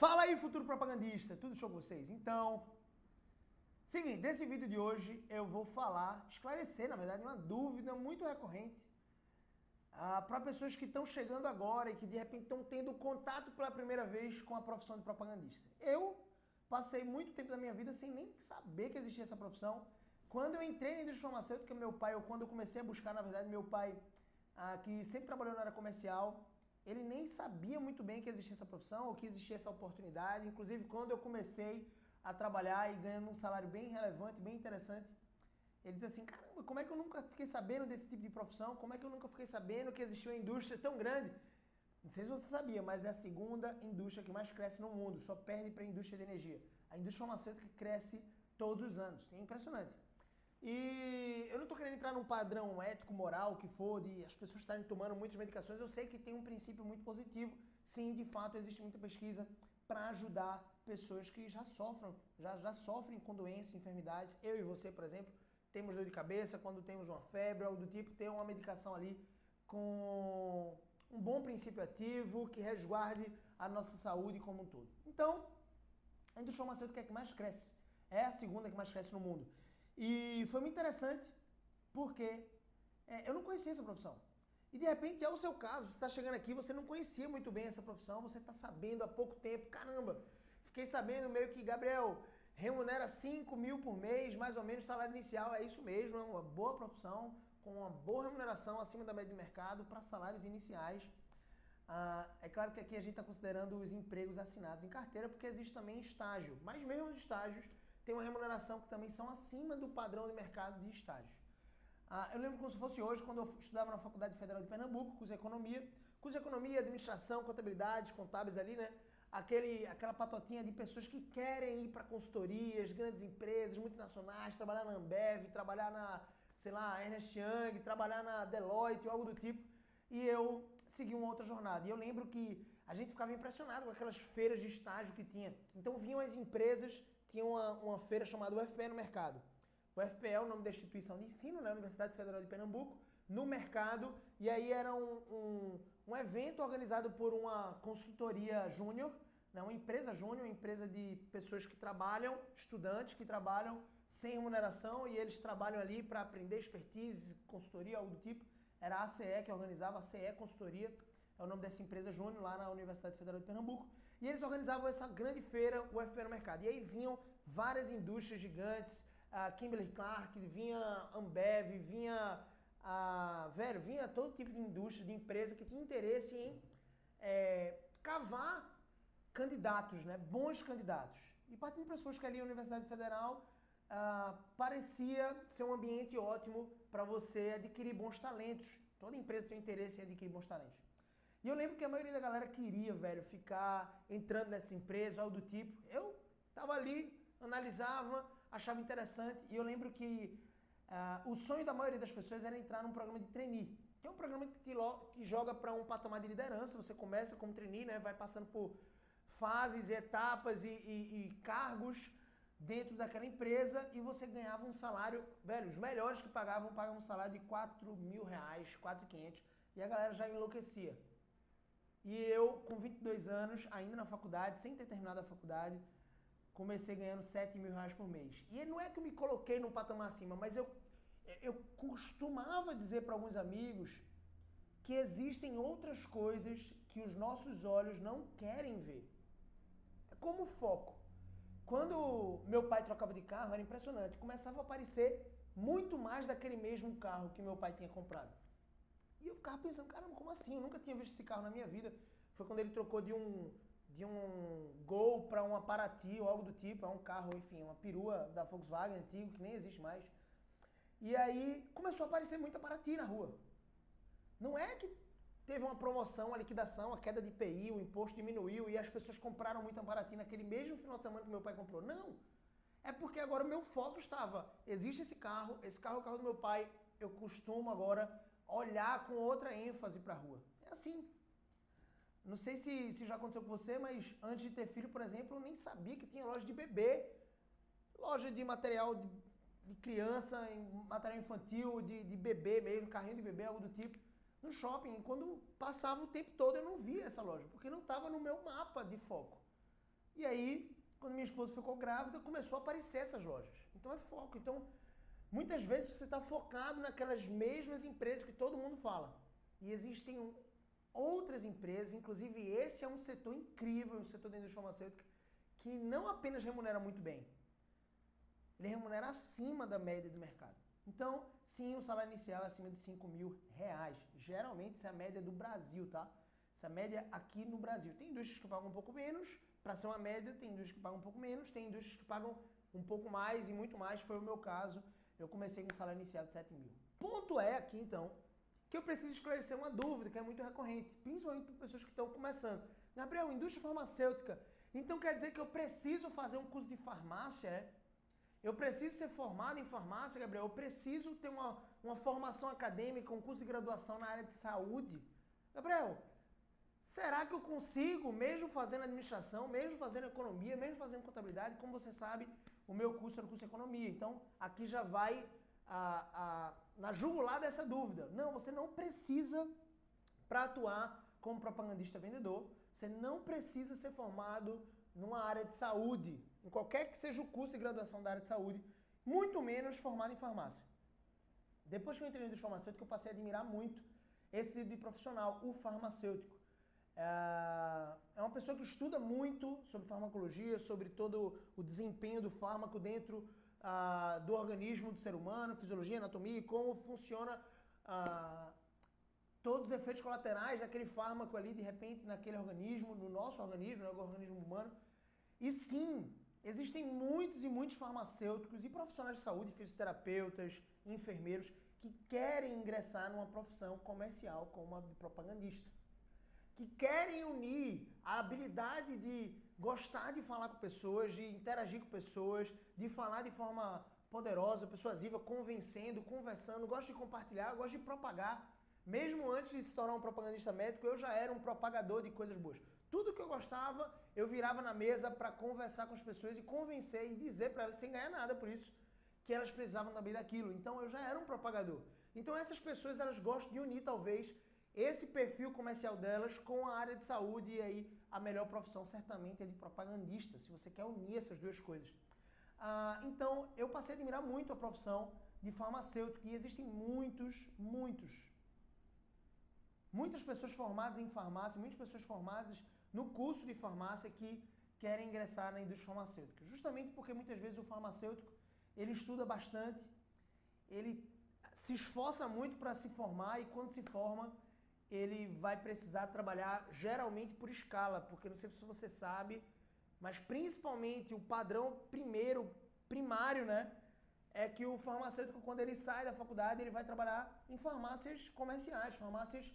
Fala aí, futuro propagandista, tudo show com vocês? Então, seguinte, nesse vídeo de hoje eu vou esclarecer, na verdade, uma dúvida muito recorrente para pessoas que estão chegando agora e que de repente estão tendo contato pela primeira vez com a profissão de propagandista. Eu passei muito tempo da minha vida sem nem saber que existia essa profissão. Quando eu entrei na indústria farmacêutica, quando eu comecei a buscar, na verdade, meu pai, que sempre trabalhou na área comercial, ele nem sabia muito bem que existia essa profissão ou que existia essa oportunidade. Inclusive, quando eu comecei a trabalhar e ganhando um salário bem relevante, bem interessante, ele diz assim, caramba, como é que eu nunca fiquei sabendo desse tipo de profissão? Como é que eu nunca fiquei sabendo que existia uma indústria tão grande? Não sei se você sabia, mas é a segunda indústria que mais cresce no mundo, só perde para a indústria de energia. A indústria farmacêutica cresce todos os anos, é impressionante. E eu não estou querendo entrar num padrão ético, moral, que for, de as pessoas estarem tomando muitas medicações. Eu sei que tem um princípio muito positivo. Sim, de fato, existe muita pesquisa para ajudar pessoas que já sofrem com doenças, enfermidades. Eu e você, por exemplo, temos dor de cabeça, quando temos uma febre, algo do tipo, ter uma medicação ali com um bom princípio ativo que resguarde a nossa saúde como um todo. Então, a indústria farmacêutica é a que mais cresce. É a segunda que mais cresce no mundo. E foi muito interessante porque eu não conhecia essa profissão. E de repente é o seu caso, você está chegando aqui, você não conhecia muito bem essa profissão, você está sabendo há pouco tempo, caramba, fiquei sabendo meio que, Gabriel, remunera 5 mil por mês, mais ou menos salário inicial, é isso mesmo, é uma boa profissão, com uma boa remuneração acima da média de mercado para salários iniciais. É claro que aqui a gente está considerando os empregos assinados em carteira, porque existe também estágio, mas mesmo os estágios tem uma remuneração que também são acima do padrão de mercado de estágio. Eu lembro como se fosse hoje, quando eu estudava na Faculdade Federal de Pernambuco, curso de economia, administração, contabilidade, contábeis ali, né? Aquela patotinha de pessoas que querem ir para consultorias, grandes empresas, multinacionais, trabalhar na Ambev, trabalhar na, sei lá, Ernst Young, trabalhar na Deloitte, algo do tipo. E eu segui uma outra jornada. E eu lembro que a gente ficava impressionado com aquelas feiras de estágio que tinha. Então vinham as empresas, tinha uma feira chamada UFPE no Mercado. O UFPE é o nome da instituição de ensino, né? Universidade Federal de Pernambuco, no mercado. E aí era um evento organizado por uma consultoria júnior, né? Uma empresa júnior, uma empresa de pessoas que trabalham, estudantes que trabalham sem remuneração e eles trabalham ali para aprender expertise, consultoria, algo do tipo. Era a ACE que organizava, a CE Consultoria, é o nome dessa empresa júnior lá na Universidade Federal de Pernambuco. E eles organizavam essa grande feira, o UFPE no Mercado. E aí vinham várias indústrias gigantes, Kimberly-Clark, vinha Ambev, vinha todo tipo de indústria, de empresa que tinha interesse em cavar candidatos, né, bons candidatos. E partindo do pressuposto que ali a Universidade Federal parecia ser um ambiente ótimo para você adquirir bons talentos. Toda empresa tem interesse em adquirir bons talentos. E eu lembro que a maioria da galera queria, ficar entrando nessa empresa, algo do tipo. Eu tava ali, analisava, achava interessante. E eu lembro que o sonho da maioria das pessoas era entrar num programa de trainee. Que é um programa que joga para um patamar de liderança. Você começa como trainee, né, vai passando por fases, etapas e cargos dentro daquela empresa e você ganhava um salário, os melhores que pagavam um salário de R$4 mil, R$4.500 e a galera já enlouquecia. E eu, com 22 anos, ainda na faculdade, sem ter terminado a faculdade, comecei ganhando R$7 mil por mês. E não é que eu me coloquei num patamar acima, mas eu costumava dizer para alguns amigos que existem outras coisas que os nossos olhos não querem ver. É como foco. Quando meu pai trocava de carro, era impressionante. Começava a aparecer muito mais daquele mesmo carro que meu pai tinha comprado. E eu ficava pensando, caramba, como assim? Eu nunca tinha visto esse carro na minha vida. Foi quando ele trocou de um Gol para um Paraty ou algo do tipo. É um carro, enfim, uma perua da Volkswagen antigo, que nem existe mais. E aí começou a aparecer muita Paraty na rua. Não é que teve uma promoção, uma liquidação, a queda de IPI, o imposto diminuiu e as pessoas compraram muito Paraty naquele mesmo final de semana que meu pai comprou. Não. É porque agora o meu foco estava, existe esse carro é o carro do meu pai, eu costumo agora olhar com outra ênfase para a rua. É assim. Não sei se já aconteceu com você, mas antes de ter filho, por exemplo, eu nem sabia que tinha loja de bebê, loja de material de criança, material infantil, de bebê mesmo, carrinho de bebê, algo do tipo. No shopping, quando passava o tempo todo eu não via essa loja, porque não estava no meu mapa de foco. E aí, quando minha esposa ficou grávida, começou a aparecer essas lojas. Então é foco. Então, muitas vezes você está focado naquelas mesmas empresas que todo mundo fala. E existem outras empresas, inclusive esse é um setor incrível, um setor da indústria farmacêutica, que não apenas remunera muito bem, ele remunera acima da média do mercado. Então, sim, o salário inicial é acima de R$5.000. Geralmente, essa é a média do Brasil, tá? Essa é a média aqui no Brasil. Tem indústrias que pagam um pouco menos, para ser uma média, tem indústrias que pagam um pouco menos, tem indústrias que pagam um pouco mais e muito mais, foi o meu caso. Eu comecei com um salário inicial de 7 mil. Ponto é aqui, então, que eu preciso esclarecer uma dúvida que é muito recorrente, principalmente para pessoas que estão começando. Gabriel, indústria farmacêutica, então quer dizer que eu preciso fazer um curso de farmácia, é? Eu preciso ser formado em farmácia, Gabriel? Eu preciso ter uma formação acadêmica, um curso de graduação na área de saúde? Gabriel, será que eu consigo, mesmo fazendo administração, mesmo fazendo economia, mesmo fazendo contabilidade? Como você sabe, o meu curso é o curso de economia. Então, aqui já vai na jugular dessa dúvida. Não, você não precisa, para atuar como propagandista vendedor, você não precisa ser formado numa área de saúde, em qualquer que seja o curso de graduação da área de saúde, muito menos formado em farmácia. Depois que eu entrei no indústria farmacêutica, eu passei a admirar muito esse tipo de profissional, o farmacêutico. É uma pessoa que estuda muito sobre farmacologia, sobre todo o desempenho do fármaco dentro do organismo do ser humano, fisiologia, anatomia e como funciona todos os efeitos colaterais daquele fármaco ali, de repente, naquele organismo, no nosso organismo, no organismo humano. E sim, existem muitos e muitos farmacêuticos e profissionais de saúde, fisioterapeutas, enfermeiros, que querem ingressar numa profissão comercial como a de propagandista. Que querem unir a habilidade de gostar de falar com pessoas, de interagir com pessoas, de falar de forma poderosa, persuasiva, convencendo, conversando, gosta de compartilhar, gosta de propagar. Mesmo antes de se tornar um propagandista médico, eu já era um propagador de coisas boas. Tudo que eu gostava, eu virava na mesa para conversar com as pessoas e convencer e dizer para elas, sem ganhar nada por isso, que elas precisavam também daquilo. Então eu já era um propagador. Então essas pessoas, elas gostam de unir talvez esse perfil comercial delas com a área de saúde, e aí a melhor profissão certamente é de propagandista, se você quer unir essas duas coisas. Então eu passei a admirar muito a profissão de farmacêutico, e existem muitas pessoas formadas em farmácia, muitas pessoas formadas no curso de farmácia que querem ingressar na indústria farmacêutica. Justamente porque muitas vezes o farmacêutico, ele estuda bastante, ele se esforça muito para se formar, e quando se forma, ele vai precisar trabalhar geralmente por escala, porque não sei se você sabe, mas principalmente o padrão primário, né, é que o farmacêutico, quando ele sai da faculdade, ele vai trabalhar em farmácias comerciais, farmácias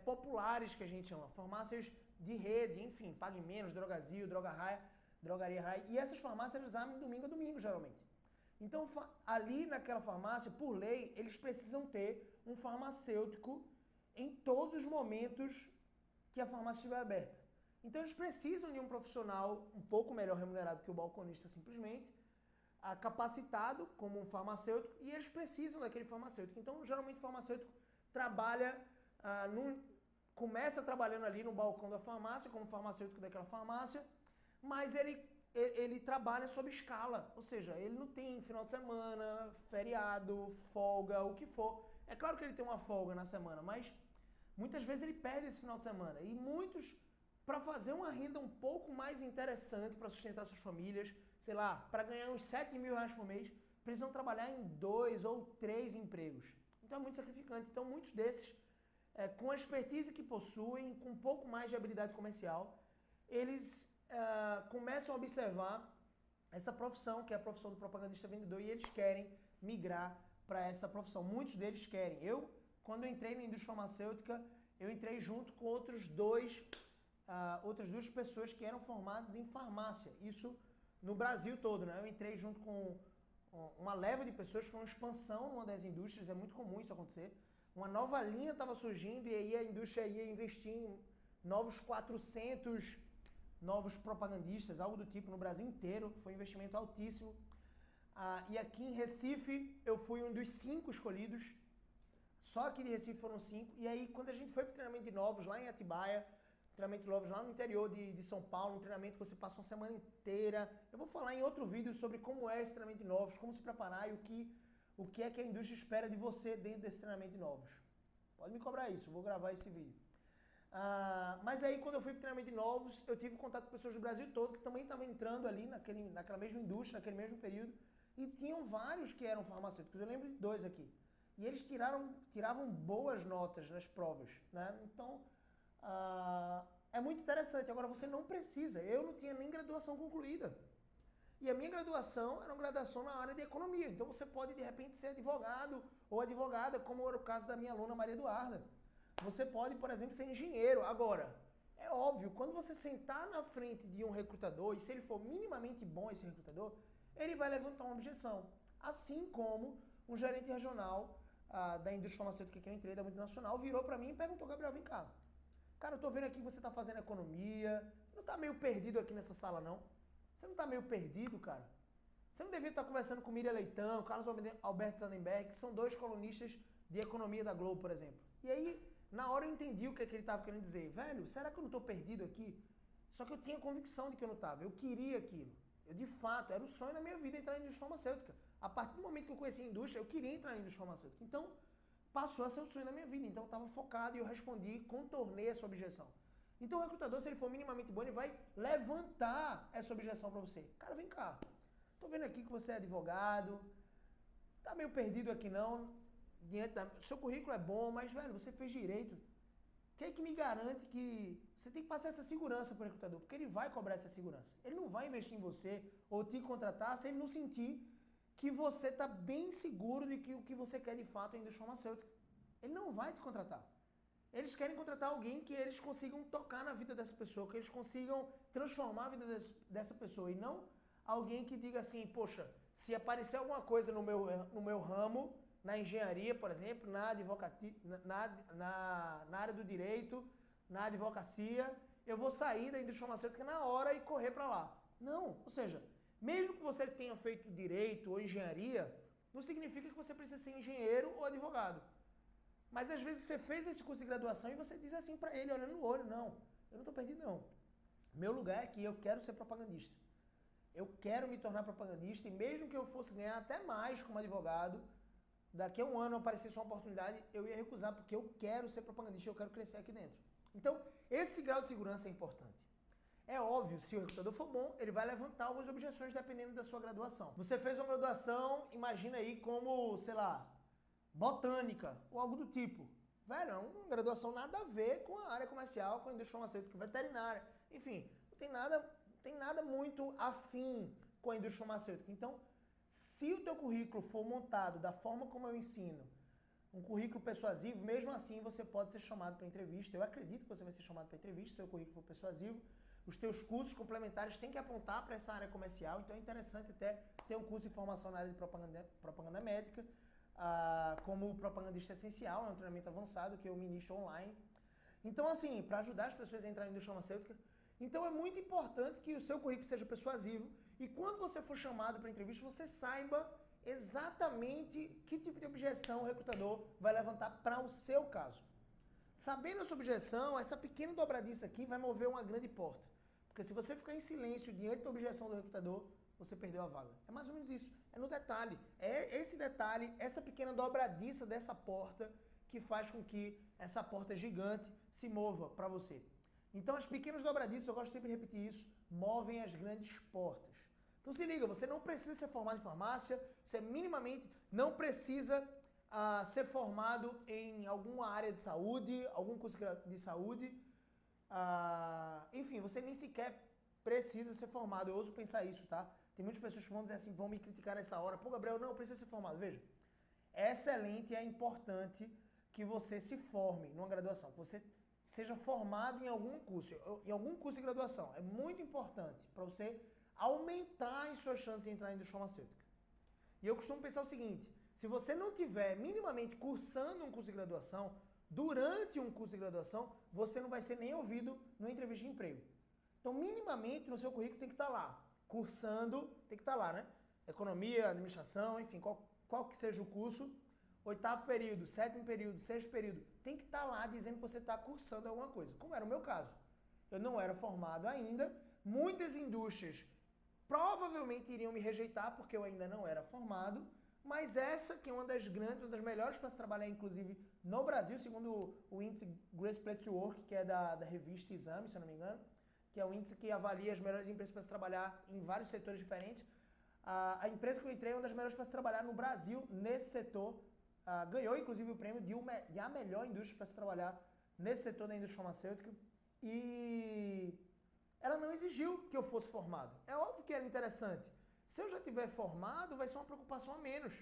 populares, que a gente chama, farmácias de rede, enfim, Pague Menos, Drogazil, Drogaria Raia, e essas farmácias eles abrem domingo a domingo, geralmente. Então, ali naquela farmácia, por lei, eles precisam ter um farmacêutico em todos os momentos que a farmácia estiver aberta. Então, eles precisam de um profissional um pouco melhor remunerado que o balconista simplesmente, capacitado como um farmacêutico, e eles precisam daquele farmacêutico. Então, geralmente, o farmacêutico trabalha, começa trabalhando ali no balcão da farmácia, como farmacêutico daquela farmácia, mas ele trabalha sob escala, ou seja, ele não tem final de semana, feriado, folga, o que for. É claro que ele tem uma folga na semana, mas muitas vezes ele perde esse final de semana. E muitos, para fazer uma renda um pouco mais interessante para sustentar suas famílias, sei lá, para ganhar uns 7 mil reais por mês, precisam trabalhar em 2 ou 3 empregos. Então é muito sacrificante. Então muitos desses, com a expertise que possuem, com um pouco mais de habilidade comercial, eles começam a observar essa profissão, que é a profissão do propagandista vendedor, e eles querem migrar para essa profissão. Muitos deles querem. Quando eu entrei na indústria farmacêutica, eu entrei junto com outras duas pessoas que eram formadas em farmácia. Isso no Brasil todo, né? Eu entrei junto com uma leva de pessoas, foi uma expansão numa das indústrias, é muito comum isso acontecer. Uma nova linha estava surgindo e aí a indústria ia investir em novos 400 novos propagandistas, algo do tipo, no Brasil inteiro. Foi um investimento altíssimo. E aqui em Recife, eu fui um dos 5 escolhidos. Só aqui de Recife foram 5. E aí, quando a gente foi para o treinamento de novos, lá em Atibaia, treinamento de Loves lá no interior de São Paulo, um treinamento que você passa uma semana inteira. Eu vou falar em outro vídeo sobre como é esse treinamento de Novos, como se preparar e o que é que a indústria espera de você dentro desse treinamento de Novos. Pode me cobrar isso, eu vou gravar esse vídeo. Mas aí quando eu fui para o treinamento de Novos, eu tive contato com pessoas do Brasil todo que também estavam entrando ali naquela mesma indústria, naquele mesmo período, e tinham vários que eram farmacêuticos. Eu lembro de 2 aqui. E eles tiravam boas notas nas provas, né? Então, é muito interessante. Agora, você não precisa. Eu não tinha nem graduação concluída. E a minha graduação era uma graduação na área de economia. Então, você pode, de repente, ser advogado ou advogada, como era o caso da minha aluna Maria Eduarda. Você pode, por exemplo, ser engenheiro. Agora, é óbvio, quando você sentar na frente de um recrutador, e se ele for minimamente bom, esse recrutador, ele vai levantar uma objeção. Assim como um gerente regional da indústria farmacêutica que eu entrei, da multinacional, virou para mim e perguntou: Gabriel, vem cá. Cara, eu tô vendo aqui que você tá fazendo economia, não tá meio perdido aqui nessa sala, não? Você não tá meio perdido, cara? Você não devia estar conversando com Miriam Leitão, Carlos Alberto Zandenberg, que são 2 colunistas de economia da Globo, por exemplo. E aí, na hora eu entendi o que ele estava querendo dizer. Velho, será que eu não estou perdido aqui? Só que eu tinha convicção de que eu não estava. Eu queria aquilo. Eu, de fato, era o sonho da minha vida entrar na indústria farmacêutica. A partir do momento que eu conheci a indústria, eu queria entrar na indústria farmacêutica. Então, passou a ser o sonho da minha vida. Então, eu estava focado e eu respondi, contornei essa objeção. Então, o recrutador, se ele for minimamente bom, ele vai levantar essa objeção para você. Cara, vem cá. Tô vendo aqui que você é advogado. Tá meio perdido aqui, não. Seu currículo é bom, mas, velho, você fez direito. O que é que me garante que... Você tem que passar essa segurança para o recrutador, porque ele vai cobrar essa segurança. Ele não vai investir em você ou te contratar se ele não sentir que você está bem seguro de que o que você quer de fato é a indústria farmacêutica. Ele não vai te contratar. Eles querem contratar alguém que eles consigam tocar na vida dessa pessoa, que eles consigam transformar a vida dessa pessoa, e não alguém que diga assim: poxa, se aparecer alguma coisa no meu ramo, na engenharia, por exemplo, na área do direito, na advocacia, eu vou sair da indústria farmacêutica na hora e correr para lá. Não, ou seja, mesmo que você tenha feito direito ou engenharia, não significa que você precisa ser engenheiro ou advogado. Mas às vezes você fez esse curso de graduação e você diz assim para ele, olhando no olho: não, eu não estou perdido não. Meu lugar é aqui, eu quero ser propagandista. Eu quero me tornar propagandista, e mesmo que eu fosse ganhar até mais como advogado, daqui a um ano aparecesse uma oportunidade, eu ia recusar, porque eu quero ser propagandista, eu quero crescer aqui dentro. Então, esse grau de segurança é importante. É óbvio, se o recrutador for bom, ele vai levantar algumas objeções dependendo da sua graduação. Você fez uma graduação, imagina aí como, sei lá, botânica ou algo do tipo. Velho, é uma graduação nada a ver com a área comercial, com a indústria farmacêutica, veterinária. Enfim, não tem nada muito afim com a indústria farmacêutica. Então, se o teu currículo for montado da forma como eu ensino, um currículo persuasivo, mesmo assim você pode ser chamado para entrevista. Eu acredito que você vai ser chamado para entrevista se o seu currículo for persuasivo. Os teus cursos complementares têm que apontar para essa área comercial, então é interessante até ter um curso de formação na área de propaganda médica, como propagandista essencial, é um treinamento avançado que eu ministro online. Então, assim, para ajudar as pessoas a entrar na indústria farmacêutica, então é muito importante que o seu currículo seja persuasivo, e quando você for chamado para entrevista, você saiba exatamente que tipo de objeção o recrutador vai levantar para o seu caso. Sabendo essa objeção, essa pequena dobradiça aqui vai mover uma grande porta. Porque se você ficar em silêncio diante da objeção do recrutador, você perdeu a vaga. É mais ou menos isso. É no detalhe. É esse detalhe, essa pequena dobradiça dessa porta que faz com que essa porta gigante se mova para você. Então, as pequenas dobradiças, eu gosto sempre de repetir isso, movem as grandes portas. Então, se liga, você não precisa ser formado em farmácia, você minimamente não precisa ser formado em alguma área de saúde, algum curso de saúde. Enfim, você nem sequer precisa ser formado. Eu ouso pensar isso, tá? Tem muitas pessoas que vão dizer assim, vão me criticar nessa hora. Pô, Gabriel, não precisa ser formado. Veja, é excelente e é importante que você se forme numa graduação, que você seja formado em algum curso de graduação. É muito importante para você aumentar as suas chances de entrar na indústria farmacêutica. E eu costumo pensar o seguinte: se você não tiver minimamente cursando um curso de graduação, durante um curso de graduação, você não vai ser nem ouvido numa entrevista de emprego. Então, minimamente, no seu currículo tem que estar lá. Cursando, tem que estar lá, né? Economia, administração, enfim, qual que seja o curso. 8º período, 7º período, 6º período, tem que estar lá dizendo que você está cursando alguma coisa, como era o meu caso. eu não era formado ainda, muitas indústrias provavelmente iriam me rejeitar porque eu ainda não era formado, mas essa que é uma das grandes, uma das melhores para se trabalhar, inclusive no Brasil, segundo o índice Great Place to Work, que é da revista Exame, se eu não me engano, que é o índice que avalia as melhores empresas para se trabalhar em vários setores diferentes. A empresa que eu entrei é uma das melhores para se trabalhar no Brasil, nesse setor, ganhou inclusive o prêmio de a melhor indústria para se trabalhar nesse setor da indústria farmacêutica, e ela não exigiu que eu fosse formado. É óbvio que era interessante. Se eu já tiver formado, vai ser uma preocupação a menos.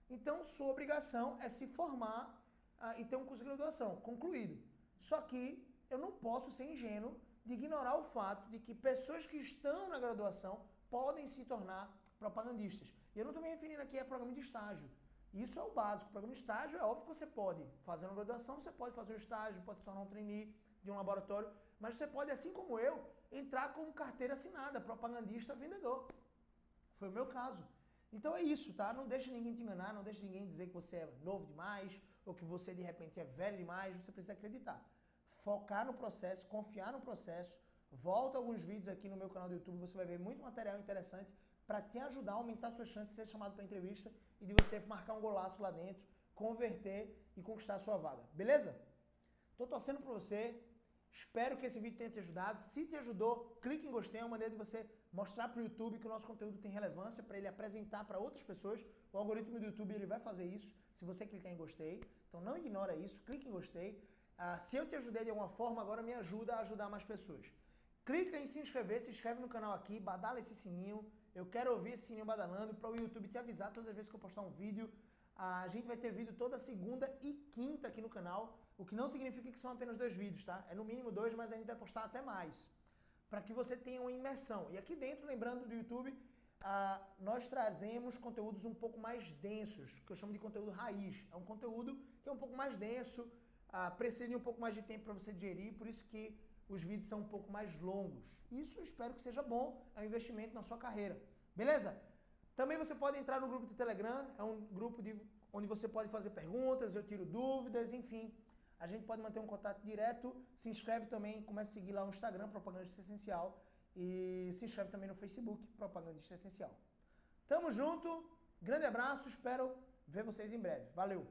Então, sua obrigação é se formar e ter um curso de graduação concluído. Só que eu não posso ser ingênuo de ignorar o fato de que pessoas que estão na graduação podem se tornar propagandistas. E eu não estou me referindo aqui a programa de estágio. Isso é o básico. O programa de estágio é óbvio que você pode fazer uma graduação, você pode fazer um estágio, pode se tornar um trainee de um laboratório, mas você pode, assim como eu, entrar como carteira assinada, propagandista, vendedor. Foi o meu caso. Então é isso, tá? Não deixe ninguém te enganar, não deixe ninguém dizer que você é novo demais, ou que você de repente é velho demais, você precisa acreditar. Focar no processo, confiar no processo. Volta alguns vídeos aqui no meu canal do YouTube, você vai ver muito material interessante para te ajudar a aumentar suas chances de ser chamado para entrevista e de você marcar um golaço lá dentro, converter e conquistar a sua vaga. Beleza? Tô torcendo por você. Espero que esse vídeo tenha te ajudado. Se te ajudou, clique em gostei, é uma maneira de você mostrar para o YouTube que o nosso conteúdo tem relevância, para ele apresentar para outras pessoas. O algoritmo do YouTube ele vai fazer isso se você clicar em gostei. Então não ignora isso, clique em gostei. Se eu te ajudei de alguma forma, agora me ajuda a ajudar mais pessoas. Clica em se inscrever, se inscreve no canal aqui, badala esse sininho. Eu quero ouvir esse sininho badalando para o YouTube te avisar todas as vezes que eu postar um vídeo. A gente vai ter vídeo toda segunda e quinta aqui no canal, o que não significa que são apenas 2 vídeos, tá? É no mínimo 2, mas a gente vai postar até mais, para que você tenha uma imersão. E aqui dentro, lembrando do YouTube, nós trazemos conteúdos um pouco mais densos, que eu chamo de conteúdo raiz. É um conteúdo que é um pouco mais denso, precisa de um pouco mais de tempo para você digerir, por isso que os vídeos são um pouco mais longos. Isso eu espero que seja bom, é um investimento na sua carreira. Beleza? Também você pode entrar no grupo do Telegram, é um grupo onde você pode fazer perguntas, eu tiro dúvidas, enfim. A gente pode manter um contato direto. Se inscreve também, comece a seguir lá no Instagram, Propagandista Essencial. E se inscreve também no Facebook, Propagandista Essencial. Tamo junto, grande abraço, espero ver vocês em breve. Valeu!